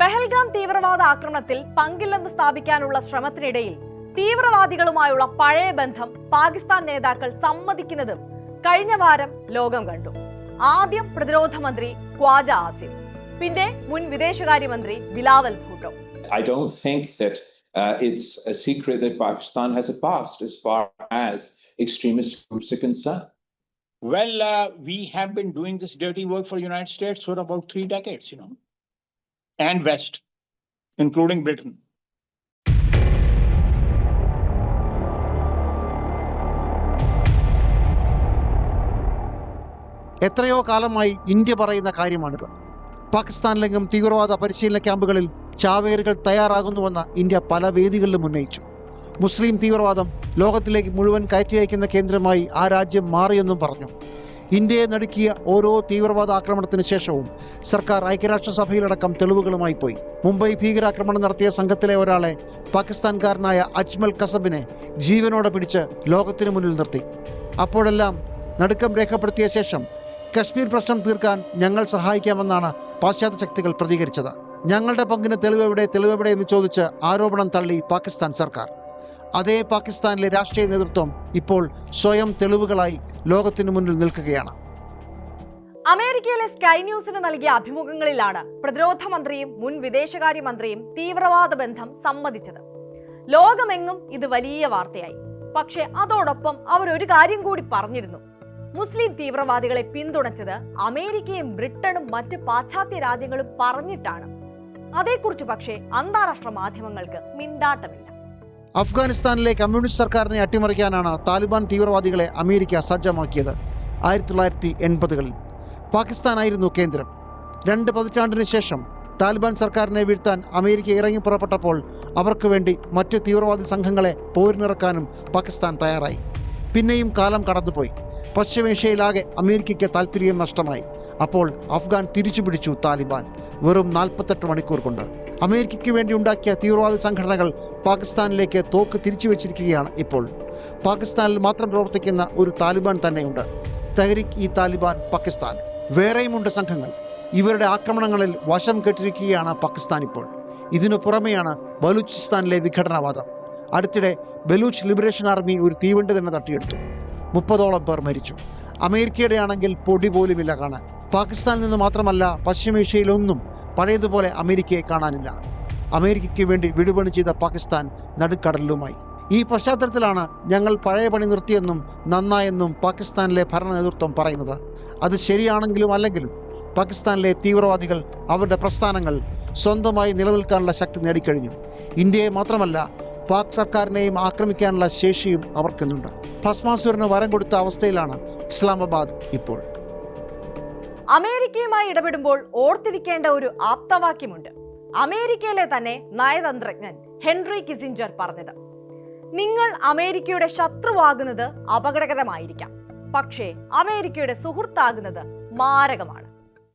പെഹൽഗാം തീവ്രവാദ ആക്രമണത്തിൽ പങ്കില്ലെന്ന് സ്ഥാപിക്കാനുള്ള ശ്രമത്തിനിടയിൽ തീവ്രവാദികളുമായുള്ള പഴയ ബന്ധം പാകിസ്ഥാൻ നേതാക്കൾ സമ്മതിക്കുന്നതും കഴിഞ്ഞ വാരം ലോകം കണ്ടു. ആദ്യം പ്രതിരോധ മന്ത്രി ഖ്വാജ ആസിഫ്, പിന്നെ മുൻ വിദേശകാര്യമന്ത്രി Bilawal Bhutto. I don't think that it's a secret that Pakistan has a past as far as extremist groups are concerned. Well, we have been doing this dirty work for the United States for about 3 decades, and West, including Britain. എത്രയോ കാലമായി India പറയുന്ന കാര്യമാണിത്. പാകിസ്ഥാനിലെങ്ങും തീവ്രവാദ പരിശീലന ക്യാമ്പുകളിൽ ചാവേറുകൾ തയ്യാറാകുന്നുവെന്ന് India പല വേദികളിലും ഉന്നയിച്ചു. മുസ്ലിം തീവ്രവാദം ലോകത്തിലേക്ക് മുഴുവൻ കയറ്റി അയക്കുന്ന കേന്ദ്രമായി ആ രാജ്യം മാറിയെന്നും പറഞ്ഞു. ഇന്ത്യയെ നടുക്കിയ ഓരോ തീവ്രവാദ ആക്രമണത്തിന് ശേഷവും സർക്കാർ ഐക്യരാഷ്ട്രസഭയിലടക്കം തെളിവുകളുമായി പോയി. മുംബൈ ഭീകരാക്രമണം നടത്തിയ സംഘത്തിലെ ഒരാളെ പാകിസ്ഥാൻകാരനായ അജ്മൽ കസബിനെ ജീവനോടെ പിടിച്ച് ലോകത്തിന് മുന്നിൽ നിർത്തി. അപ്പോഴെല്ലാം നടുക്കം രേഖപ്പെടുത്തിയ ശേഷം കശ്മീർ പ്രശ്നം തീർക്കാൻ ഞങ്ങൾ സഹായിക്കാമെന്നാണ് പാശ്ചാത്യ ശക്തികൾ പ്രതികരിച്ചത്. ഞങ്ങളുടെ പങ്കിന് തെളിവെവിടെ എന്ന് ചോദിച്ച് ആരോപണം തള്ളി പാകിസ്ഥാൻ സർക്കാർ. അതേ പാകിസ്ഥാനിലെ രാഷ്ട്രീയ നേതൃത്വം ഇപ്പോൾ സ്വയം തെളിവുകളായി ലോകത്തിനു മുന്നിൽ നിൽക്കുകയാണ്. അമേരിക്കയിലെ സ്കൈ ന്യൂസിന് നൽകിയ അഭിമുഖങ്ങളിലാണ് പ്രതിരോധ മന്ത്രിയും മുൻ വിദേശകാര്യമന്ത്രിയും തീവ്രവാദ ബന്ധം സമ്മതിച്ചത്. ലോകമെങ്ങും ഇത് വലിയ വാർത്തയായി. പക്ഷെ അതോടൊപ്പം അവരൊരു കാര്യം കൂടി പറഞ്ഞിരുന്നു. മുസ്ലിം തീവ്രവാദികളെ പിന്തുണച്ചത് അമേരിക്കയും ബ്രിട്ടനും മറ്റ് പാശ്ചാത്യ രാജ്യങ്ങളും പറഞ്ഞിട്ടാണ്. അതേക്കുറിച്ച് പക്ഷേ അന്താരാഷ്ട്ര മാധ്യമങ്ങൾക്ക് മിണ്ടാട്ടമില്ല. അഫ്ഗാനിസ്ഥാനിലെ കമ്മ്യൂണിസ്റ്റ് സർക്കാരിനെ അട്ടിമറിക്കാനാണ് താലിബാൻ തീവ്രവാദികളെ അമേരിക്ക സജ്ജമാക്കിയത്. 1980-കളിൽ പാകിസ്ഥാനായിരുന്നു കേന്ദ്രം. 2 പതിറ്റാണ്ടിന് ശേഷം താലിബാൻ സർക്കാരിനെ വീഴ്ത്താൻ അമേരിക്ക ഇറങ്ങി പുറപ്പെട്ടപ്പോൾ അവർക്ക് വേണ്ടി മറ്റ് തീവ്രവാദി സംഘങ്ങളെ പോരിനിറക്കാനും പാകിസ്ഥാൻ തയ്യാറായി. പിന്നെയും കാലം കടന്നുപോയി. പശ്ചിമേഷ്യയിലാകെ അമേരിക്കയ്ക്ക് താൽപ്പര്യം നഷ്ടമായി. അപ്പോൾ അഫ്ഗാൻ തിരിച്ചുപിടിച്ചു താലിബാൻ വെറും 48 മണിക്കൂർ കൊണ്ട്. അമേരിക്കയ്ക്ക് വേണ്ടി ഉണ്ടാക്കിയ തീവ്രവാദി സംഘടനകൾ പാകിസ്ഥാനിലേക്ക് തോക്ക് തിരിച്ചു വെച്ചിരിക്കുകയാണ്. ഇപ്പോൾ പാകിസ്ഥാനിൽ മാത്രം പ്രവർത്തിക്കുന്ന ഒരു താലിബാൻ തന്നെയുണ്ട്, തെഹ്രീക്ക്-ഇ-താലിബാൻ പാകിസ്ഥാൻ. വേറെയുമുണ്ട് സംഘങ്ങൾ. ഇവരുടെ ആക്രമണങ്ങളിൽ വശം കെട്ടിരിക്കുകയാണ് പാകിസ്ഥാൻ ഇപ്പോൾ. ഇതിനു പുറമെയാണ് ബലൂചിസ്ഥാനിലെ വിഘടനവാദം. അടുത്തിടെ ബലൂച്ച് ലിബറേഷൻ ആർമി ഒരു തീവണ്ടി തന്നെ തട്ടിയെടുത്തു. 30ഓളം പേർ മരിച്ചു. അമേരിക്കയുടെ ആണെങ്കിൽ പൊടി പോലുമില്ല കാണാൻ. പാകിസ്ഥാനിൽ നിന്ന് മാത്രമല്ല, പശ്ചിമേഷ്യയിലൊന്നും പഴയതുപോലെ അമേരിക്കയെ കാണാനില്ല. അമേരിക്കയ്ക്ക് വേണ്ടി വിടുപണി ചെയ്ത പാകിസ്ഥാൻ നടുക്കടലിലുമായി. ഈ പശ്ചാത്തലത്തിലാണ് ഞങ്ങൾ പഴയ പണി നിർത്തിയെന്നും നന്നായെന്നും പാകിസ്ഥാനിലെ ഭരണ നേതൃത്വം പറയുന്നത്. അത് ശരിയാണെങ്കിലും അല്ലെങ്കിലും പാകിസ്ഥാനിലെ തീവ്രവാദികൾ അവരുടെ പ്രസ്ഥാനങ്ങൾ സ്വന്തമായി നിലനിൽക്കാനുള്ള ശക്തി നേടിക്കഴിഞ്ഞു. ഇന്ത്യയെ മാത്രമല്ല, പാക് സർക്കാരിനെയും ആക്രമിക്കാനുള്ള ശേഷിയും അവർക്കുന്നുണ്ട്. ഭസ്മാസുരന് വരം കൊടുത്ത അവസ്ഥയിലാണ് ഇസ്ലാമാബാദ് ഇപ്പോൾ. അമേരിക്കയുമായി ഇടപെടുമ്പോൾ ഓർത്തിരിക്കേണ്ട ഒരു ആപ്തവാക്യമുണ്ട്. അമേരിക്കയിലെ തന്നെ നയതന്ത്രജ്ഞൻ ഹെൻറി കിസിഞ്ചർ പറഞ്ഞത്: നിങ്ങൾ അമേരിക്കയുടെ ശത്രുവാകുന്നത് അപകടകരമായിരിക്കാം, പക്ഷേ അമേരിക്കയുടെ സുഹൃത്താകുന്നത് മാരകമാണ്.